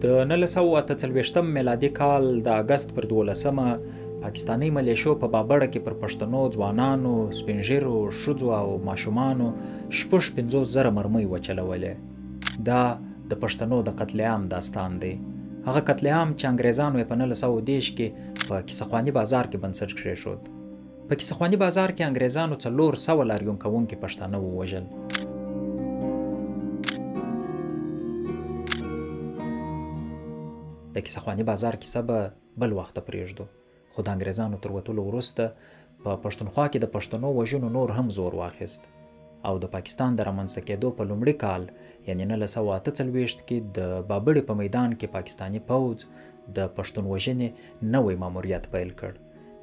د 1948 میلادي کال د اګست پر 12مه پاکستاني ملیشو په بابړه کې پر پښتنو ځوانانو، سپین ږیرو، ښځو او ماشومانو 50,000 مرمۍ وچلولې. دا د پښتنو د قتل عام داستان دی. هغه قتل عام چې انګریزانو یې په 1930 کې په کیسهخواني بازار کې بنسټ کېښود. په کیسهخواني بازار کې انګریزانو 400 لاریون کوونکي پښتانه ووژل. د کیسهخواني بازار کیسه به بل وخت پرېږدو، خو د انګریزانو تر وتلو وروسته په پښتونخوا کې د پښتنو وژنو نور هم زور واخیست او د پاکستان د رامنځته کېدو په لومړي کال یعنې 1948 کې د بابړې په میدان کې پاکستاني پوځ د پښتون وژنې نوی ماموریت پیل کړ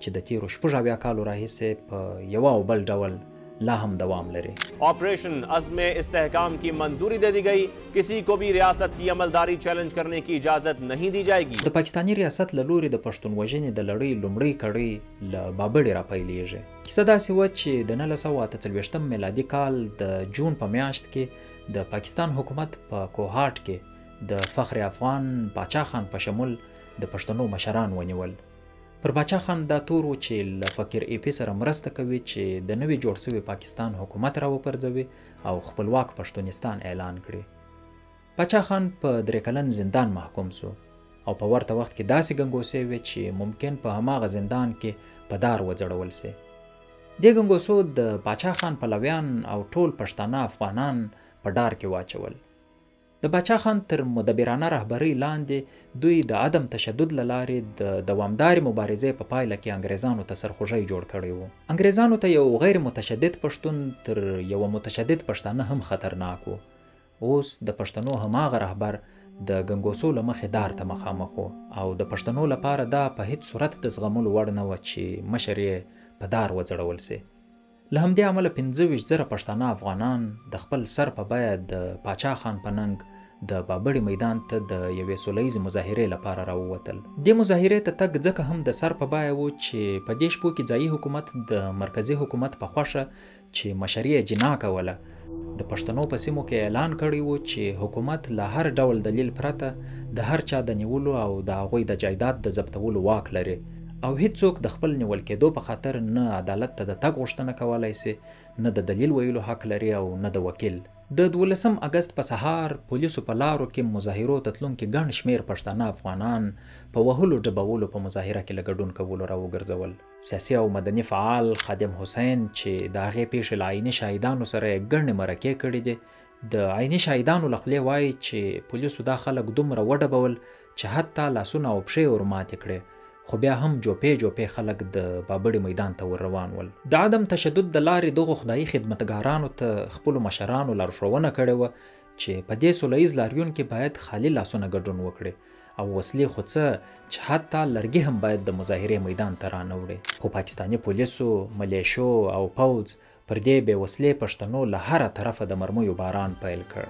چې د تیرو 80 کالو راهیسې په یو او بل ډول لا هم دوام لري. ऑपरेशन अज़्म इस्तेहकाम की मंजूरी दे दी गई, किसी को भी रियासत की अमलदारी चैलेंज करने की इजाजत नहीं दी जाएगी. د پاکستاني ریاست له لوري د پښتون وژنې د لړۍ لومړۍ کړۍ له بابړې راپیلېږي. کیسه داسې وه چې د 1948 میلادي کال د جون په میاشت کې د پاکستان حکومت په کوهاټ کې د فخر افغان باچا خان په شمول د پښتنو مشران ونیول. پر باچا خان دا تور و چې له فقیر ای پی سره مرسته کوي چې د نوي جوړ شوي پاکستان حکومت راوپرځوي او خپلواک پښتونستان اعلان کړي. باچا خان په 3 کلن زندان محکوم سو او په ورته وخت کې داسې ګنګوسې وې چې ممکن په هماغه زندان کې په دار وځړول سي. دې ګنګوسو د باچا خان پلویان او ټول پښتانه افغانان په ډار کې واچول. د باچا خان تر مدبرانه رهبرۍ لاندې دوی د عدم تشدد له لارې د دوامدارې مبارزې په پایله کې انګریزانو ته سرخوږی جوړ کړی و. انګریزانو ته یو غیر متشدد پښتون تر یو متشدد پښتانه هم خطرناک و. اوس د پښتنو هماغه رهبر د ګنګوسو له مخې دار ته مخامخ و او د پښتنو لپاره دا په هیڅ صورت د زغملو وړ نه وه چې مشر یې په دار وځړول سي. له همدې امله 25,000 پښتانه افغانان د خپل سر په بیه د باچا خان په ننګ د بابړې میدان ته د یوې سوله ییزې مظاهرې لپاره راووتل. دې مظاهرې ته تګ ځکه هم د سر په بیه و چې په دې شپو کې ځایي حکومت د مرکزي حکومت په خوښه چې مشري یې جنا کوله د پښتنو په سیمو کې اعلان کړی و چې حکومت له هر ډول دلیل پرته د هر چا د نیولو او د هغوی د جایداد د ضبطولو واک لري او هیڅوک د خپل نیول کېدو په خاطر نه عدالت ته د تګ غوښتنه کولی سي، نه د دلیل ویلو حق لري او نه د وکیل. د 12 اګست په سهار پولیسو په لارو کې مظاهرو ته تلونکي ګڼ شمېر پښتانه افغانان په وهلو ډبولو په مظاهره کې له ګډون کولو راوګرځول. سیاسي او مدني فعال خادم حسین چې د هغې پیښې له عیني شاهدانو سره یې ګڼې مرکې کړي دي، د عیني شاهدانو له خولې وایي چې پولیسو دا خلک دومره وډبول چې حتی لاسونه او پښې ور ماتې کړې، خو بیا هم جوپې خلک د بابړې میدان ته ور روان ول. د عدم تشدد د لارې دغو خدایي خدمتګارانو ته خپلو مشرانو لارښوونه کړې وه چې په دې سوله ییز لاریون کې باید خالي لاسونه ګډون وکړي او وسلې خو څه چې حتی لرګي هم باید د مظاهرې میدان ته رانه. خو پاکستاني پولیسو، ملیشو او پوځ پر دې بې وسلې پښتنو له هره طرفه د مرمیو باران پیل کړ.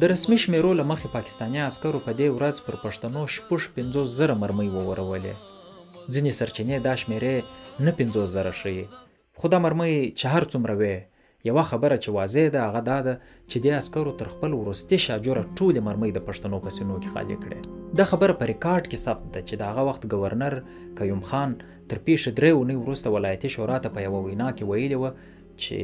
د رسمي شمیرو له مخې پاکستاني عسکرو په دې ورځ پر پښتنو 50,000 مرمۍ وورولې. ځینې سرچینې دا شمیرې نه 50,000 ښیي، خو دا مرمۍ چې هر څومره وې، یوه خبره چې واضح ده هغه دا ده چې دې عسکرو تر خپل وروستي شاجوره ټولې مرمۍ د پښتنو په سینو کې خالي کړې. دا خبره په ریکارډ کې ثبت ده چې د هغه وخت گورنر قیوم خان تر پیښې 3 اونۍ وروسته ولایتي شورا ته په یوه وینا کې ویلې وه چې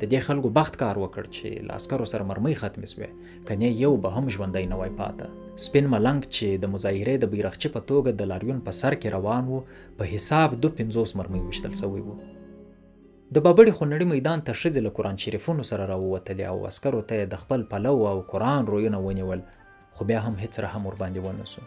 د دې خلکو بخت کار وکړ چې له عسکرو سره مرمۍ ختمې سوې، کنې یو به هم ژوندی نه وای پاته. سپین ملنګ چې د مظاهرې د بیرغچي په توګه د لاریون په سر کې روان و په حساب 52 مرمۍ ویشتل سوی و. د بابړې خونړي میدان ته ښځې له قرآن شریفونو سره راووتلې او عسکرو ته یې د خپل پلو او قرآن رویونه ونیول، خو بیا هم هیڅ رحم ورباندې ونه سو.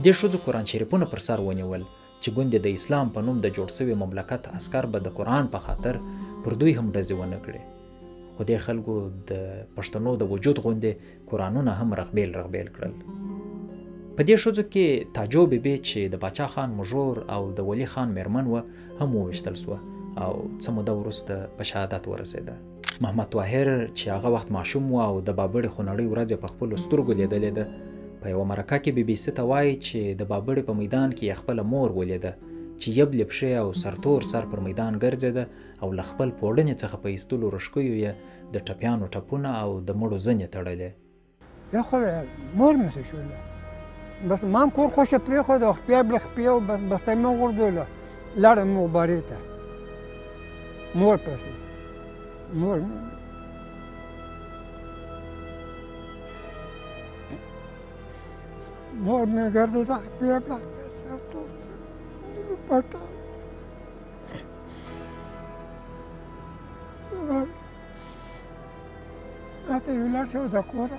دې ښځو قرآن شریفونه پر سر ونیول چې ګوندې د اسلام په نوم د جوړ سوي مملکت عسکر به د قرآن په خاطر پر دوی هم ډزې ونه کړي. خو دې خلکو د پښتنو د وجود غوندې قرآنونه هم رغبیل کړل. په دې ښځو کې تاجو بیبي چې د باچا خان مژور او د ولی خان میرمن وه هم وویشتل سوه او څه موده وروسته په شهادت ورسېده. محمد طاهر چې هغه وخت ماشوم و او د بابړې خونړۍ ورځې په خپلو سترګو لیدلې ده، په یوه مرکه کې BBC ته وایي چې د بابړې په میدان کې یې خپله مور ولیده چې یبلې پښې او سرتور سر پر میدان ګرځېده او له خپل پوړنې څخه په ایستلو رشکیو یې د ټپیانو ټپونه او د مړو زنې تړلې. یا خدای مور مې څه شوله، بس ما هم کور خوښه پرېښود او خپې بله خپې او بسته مې وغورځوله، لاړم مغبارې ته مور پسې. مور مې ګرځېده خپې بله خپې سرتور پټه راته یې ولاړ شو د کوره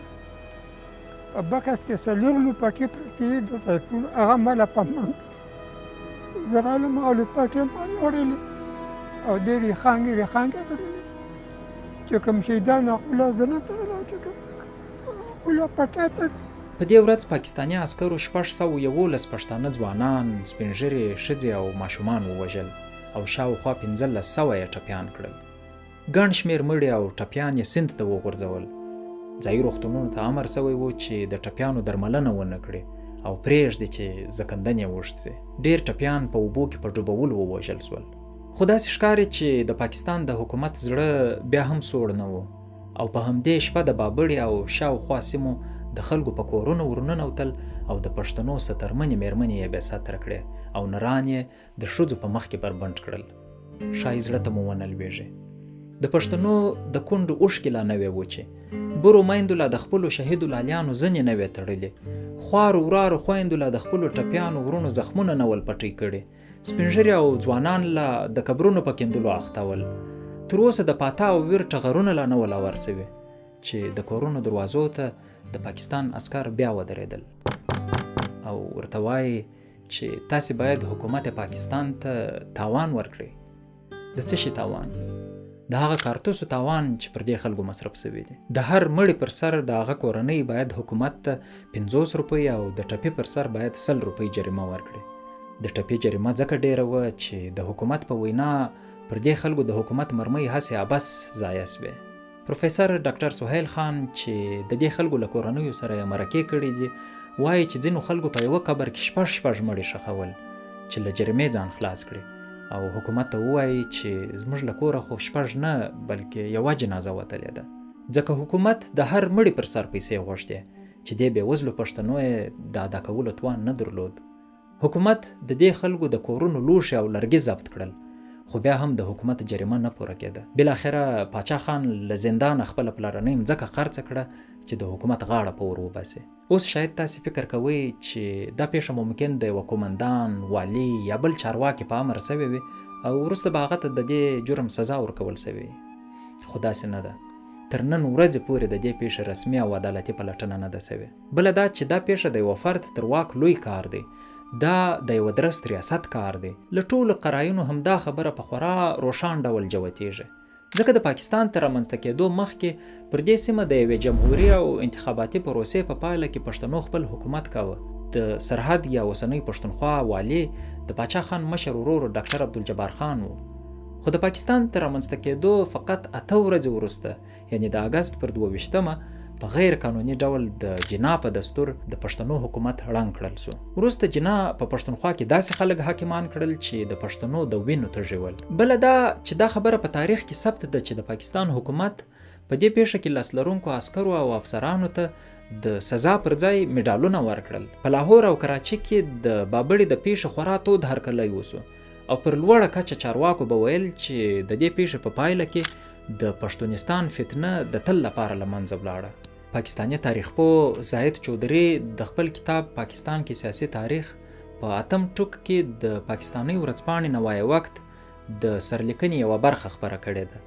په بکس کې څلور لوپټې پرتې وې د سیفونو، هغه ما له پمړ زه رالم او لوپټې ما وړلې او دې ریخانګې کړلې چې کوم شهیدان خپله زه نه تړل او چې کوم خپله پټۍ تړلې. په دې ورځ پاکستاني عسکرو 611 پښتانه ځوانان، سپین ږیرې ښځې او ماشومان ووژل او شاوخوا 1500 یې ټپیان کړل. ګڼ شمېر مړي او ټپیان یې سیند ته وغورځول. ځایي روغتونونو ته امر سوی و چې د ټپیانو درملنه ونه کړي او پرېږدي چې زکندن یې وشت سي. ډېر ټپیان په اوبو کې په ډوبولو ووژل سول. خو داسې ښکاري چې د پاکستان د حکومت زړه بیا هم سوړ نه و او په همدې شپه د بابړې او شاوخوا سیمو د خلکو په کورونو ورننوتل او د پښتنو سترمنې میرمنې یې بې ستره کړې او نران یې د ښځو په مخ کې بربنډ کړل. ښایي زړه ته مو ونه لوېږي. د پښتنو د کونډو اوښکې لا نه وې وچې، برو میندو لا د خپلو شهیدو لالیانو زنې نه وې تړلې، خوارو ورارو خویندو لا د خپلو ټپیانو ورونو زخمونه نه ول پټۍ کړي، سپین ږیري او ځوانان لا د قبرونو په کیندلو اخته ول. تر اوسه د پاتا او ویر ټغرونه لا نه ول هوار سوي چې د کورونو دروازو ته د پاکستان عسکر بیا ودرېدل او ورته وایي چې تاسې باید حکومت پاکستان ته تاوان ورکړئ. د څه شي تاوان؟ د هغه کارتوسو تاوان چې پر دې خلکو مصرف سوي دي. د هر مړي پر سر د هغه کورنۍ باید حکومت ته 50 روپۍ او د ټپي پر سر باید 100 روپۍ جریمه ورکړي. د ټپي جریمه ځکه ډېره وه چې د حکومت په وینا پر دې خلکو د حکومت مرمۍ هسې ابس ضایع سوې. پروفیسر ډاکټر سهیل خان چې د دې خلکو له کورنیو سره یې مرکې کړي دي وایي چې ځینو خلکو په یوه قبر کې شپږ مړي ښخول چې له جریمې ځان خلاص کړي او حکومت ته ووایي چې زموږ له کوره خو 6 نه بلکې یوه جنازه وتلې ده. ځکه حکومت د هر مړي پر سر پیسې غوښتې چې دې بېوزلو پښتنو یې د ادا کولو توان نه درلود. حکومت د دې خلکو د کورونو لوښي او لرګي ضبط کړل خو بیا هم د حکومت جریمه نه پوره کېده. بالاخره پاچا خان له زندانه خپله پلرنۍ مځکه خرڅه کړه چې د حکومت غاړه په ور وباسي. اوس شاید تاسې فکر کوئ چې دا پیښه ممکن د یوه قومندان، والي یا بل چارواکي په امر سوې وي او وروسته به هغه ته د دې جرم سزا ورکول سوې وي. خو داسې نه ده. تر نن ورځې پورې د دې پیښې رسمي او عدالتي پلټنه نه ده سوې. بله دا چې دا پیښه د یوه فرد تر واک لوی کار دی. دا د یو درست ریاست کار دی. له ټولو قراینو همدا خبره په خورا روښان ډول جوتیږي. ځکه د پاکستان تر رامنځته کېدو مخکې پر دې سیمه د یوې جمهوري او انتخاباتي پروسې په پایله کې پښتنو خپل حکومت کاوه. د سرحد یا اوسنۍ پښتونخوا والي د باچا خان مشر ورور ډاکټر عبدالجبار خان و. خو د پاکستان تر رامنځته کېدو فقط 8 ورځې وروسته یعنی د اګست پر 22 په غیر قانوني ډول د جنا په دستور د پښتنو حکومت ړنګ کړل سو. وروسته جنا په پښتونخوا کې داسې خلک حاکمان کړل چې د پښتنو د وینو تږي ول. بله دا چې دا خبره په تاریخ کې ثبت ده چې د پاکستان حکومت په دې پیښه کې لاس لرونکو عسکرو او افسرانو ته د سزا پر ځای میډالونه ورکړل. په لاهور او کراچي کې د بابړې د پیښې خورا تود هرکلی وسو او پر لوړه کچه چارواکو به ویل چې د دې پیښې په پایله کې د پښتونستان فتنه د تل لپاره له منځه ولاړه. پاکستاني تاریخ پوه زاهد چودھری د خپل کتاب پاکستان کې سیاسي تاریخ په 8م ټوک کې د پاکستاني ورځپاڼې نوای وخت د سرلیکنې یوه برخه خپره کړې ده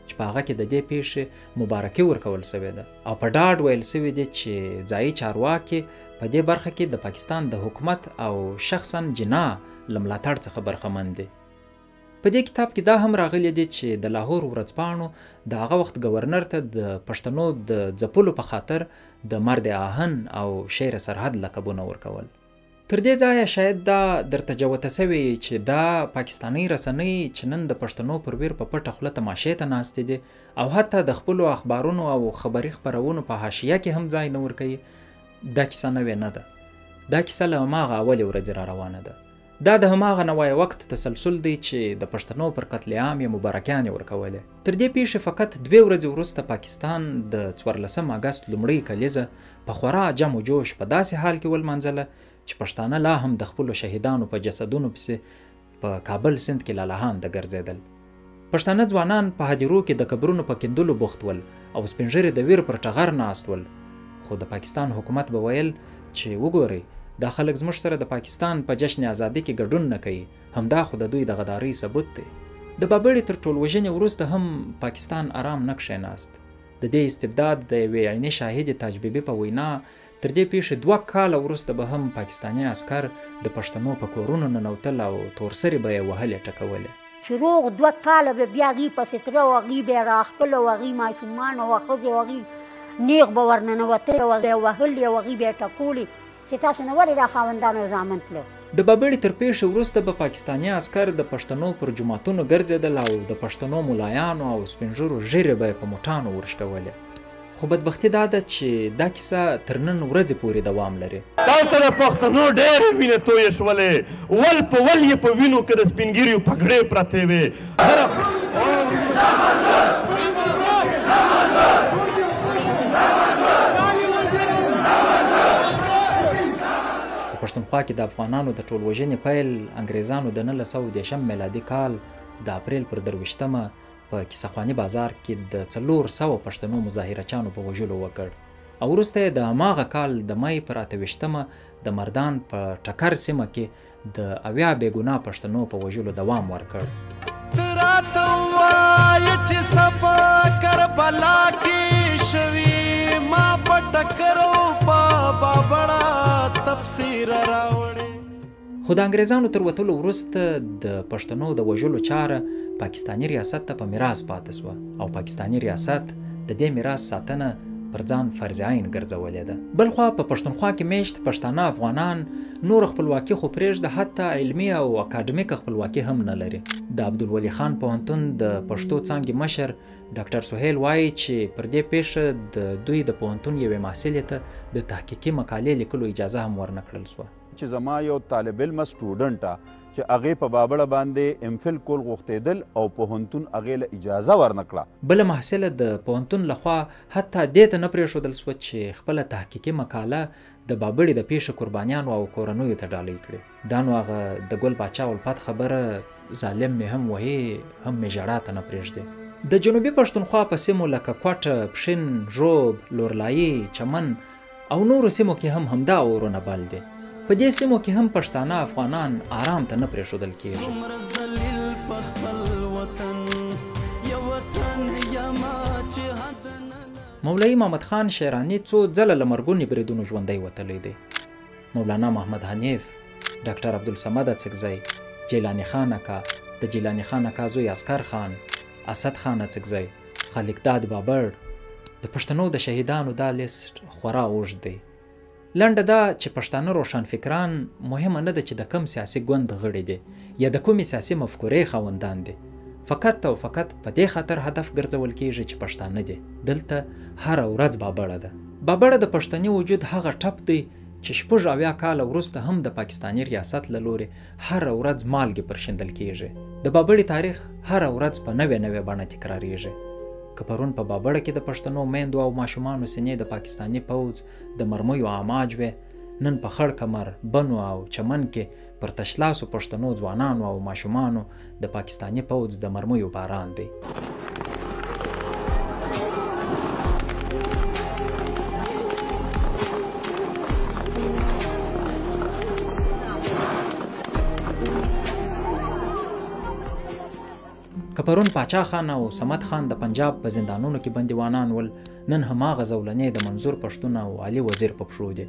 چې په هغه کې د دې پیښې مبارکي ورکول سوې ده او په ډاډ ویل سوي دي چې ځایي چارواکي په په دې برخه کې د پاکستان د حکومت او شخصا جناح له ملاتړ څخه برخمن دي. په دې کتاب کې دا هم راغلی دی چې د لاهور ورځپاڼو د هغه وخت گورنر ته د پښتنو د ځپلو په خاطر د مرد آهن او شیر سرحد لقبونه ورکول. تر دې ځایه شاید دا درته جوته سوي چې دا پاکستاني رسنۍ چې نن د پښتنو پر ویر په پټه خوله تماشې ته ناستې دي او حتی د خپلو اخبارونو او خبري خپرونو په حاشیه کې هم ځای نه ورکوي، دا کیسه نوې نه ده. دا کیسه له هماغه اولې ورځې را روانه ده. دا د هماغه نوای وخت تسلسل دی چې د پښتنو پر قتل عام یې مبارکیانې ورکولې. تر دې پیښې فقط 2 ورځې وروسته پاکستان د 14 اګست لومړۍ کلیزه په خورا جم و جوش په داسې حال کې ولمانځله چې پښتانه لا هم د خپلو شهیدانو په جسدونو پسې په کابل سیند کې لالهانده ګرځېدل. پښتانه ځوانان په هدیرو کې د قبرونو په کیندلو بوخت ول او سپین د ویر پر ټغر ناست ول، خو د پاکستان حکومت به ویل چې وګورئ دا خلک زموږ سره د پاکستان په جشن ازادي کې ګډون نه کوي، همدا خو د دوی د غدارۍ ثبوت دی. د بابړې تر ټولوژنې وروسته هم پاکستان آرام نه کښېناست. د دې استبداد د یوې عیني شاهدې تاج بیبي په وینا تر دې پیښې 2 کاله وروسته به هم پاکستاني عسکر د پښتنو په کورونو ننوتل او تورسرې به یې وهلې ټکولې. چې روغ 2 کاله به بیا هغې پسې تره او هغې به یې راخپل او هغې ماشومان او ښځې او هغې نیغ به ورننوتل او هغې یې وهلې او هغې به یې ټکولې چې تاسو نه ولې دا خاوندانو زامن تلو. د بابړې تر پیښې وروسته به پاکستاني عسکر د پښتنو پر جوماتونو ګرځېدل او د پښتنو ملایانو او سپین ږیرو ږیرې به یې په موټانو ورشکولې. خو بدبختي دا ده چې دا کیسه تر نن ورځې پورې دوام لري. دلته د پښتنو ډېرې وینې تویې شولې، ول په ول یې په وینو کې د سپین ږیریو پګړې پرتې وې. پښتونخوا کې د افغانانو د ټولوژنې پیل انګریزانو د 1910 میلادي کال د اپریل پر 23مه په کیسهخواني بازار کې د 400 پښتنو مظاهرچیانو په وژلو وکړ او وروسته یې د هماغه کال د مای پر 28مه د مردان په ټکر سیمه کې د 80 بې ګناه پښتنو په وژلو دوام ورکړ. راته وایه چې سبا کربلا کې شوي ما په ټکر او په بابړه تفسیر راوړې. خو د انګریزانو تر وتلو وروسته د پښتنو د وژلو چاره پاکستاني ریاست ته په میراث پاتې سوه او پاکستاني ریاست د دې میراث ساتنه پر ځان فرض عین ګرځولې ده. بلخوا په پښتونخوا کې میشت پښتانه افغانان نور خپلواکي خو پرېږده حتی علمي او اکاډمیک خپلواکي هم نه لري. د عبدالولي خان پوهنتون د پښتو څانګې مشر ډاکټر سهیل وایي چې پر دې پیښه د دوی د پوهنتون یوې محصلې ته د تحقیقي مقالې لیکلو اجازه هم ورنه کړل سوه. چې زما یو طالب علم سټوډنټ چې هغې په بابړه باندې امفل کول غوښتېدل او پوهنتون هغې له اجازه ورنه کړه. بله محصله د پوهنتون لخوا حتی دې ته نه پرېښودل سوه چې خپله تحقیقي مقاله د بابړې د پیښې قربانیانو او کورنیو ته ډالۍ کړي. دا نو هغه د ګل باچا الفت خبره ظالم مې هم وهي هم مې ژړا ته نه پرېږدي. د جنوبي پښتونخوا په سیمو لکه کوټه، پښین، ژوب، لورلایي، چمن او نورو سیمو کې هم همدا اورونه بل دي. په دې سیمو کې هم پښتانه افغانان آرام ته نه پرېښودل کېږي. مولوي محمد خان شیراني څو ځله له مرګوني بریدونو ژوندی وتلی دی. مولانا محمد حنیف، ډاکټر عبدالصمد اڅکزی، جیلاني خان اکا، د جیلاني خان اکا زوی اسکر خان، اسد خان اڅکزی، خالقداد بابړ، د پښتنو د شهیدانو دا لیست خورا اوږد دی. لنډه دا چې پښتانه روښانفکران مهمه نه ده چې د کم سیاسي ګوند غړي دي یا د کومې سیاسي مفکورې خاوندان دي، فقط او فقط په دې خاطر هدف ګرځول کیږي چې پښتانه دي. دلته هره ورځ بابړه ده. بابړه د پښتني وجود هغه ټپ دی چې 80 کاله وروسته هم د پاکستاني ریاست له لوري هره ورځ مالګې پرشیندل کیږي. د بابړې تاریخ هره ورځ په نوې بڼه تکراریږي. که پرون په بابړه کې د پښتنو میندو او ماشومانو سینې د پاکستاني پوځ د مرمیو آماج وې، نن په خړ کمر، بنو او چمن کې پر تشلاسو پښتنو ځوانانو او ماشومانو د پاکستاني پوځ د مرمیو باران دی. که پرون پاچا خان او صمد خان د پنجاب په زندانونو کې بندیوانان ول، نن هماغه زولنې د منظور پښتون او علي وزیر په پښو دي.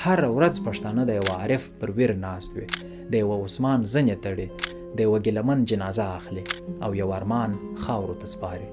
هر ورځ پښتانه د یو عارف پر ویر ناست وي، د یو عثمان زنې تړي، د یو ګیلمن جنازه اخلي او یو ارمان خاورو ته سپاري.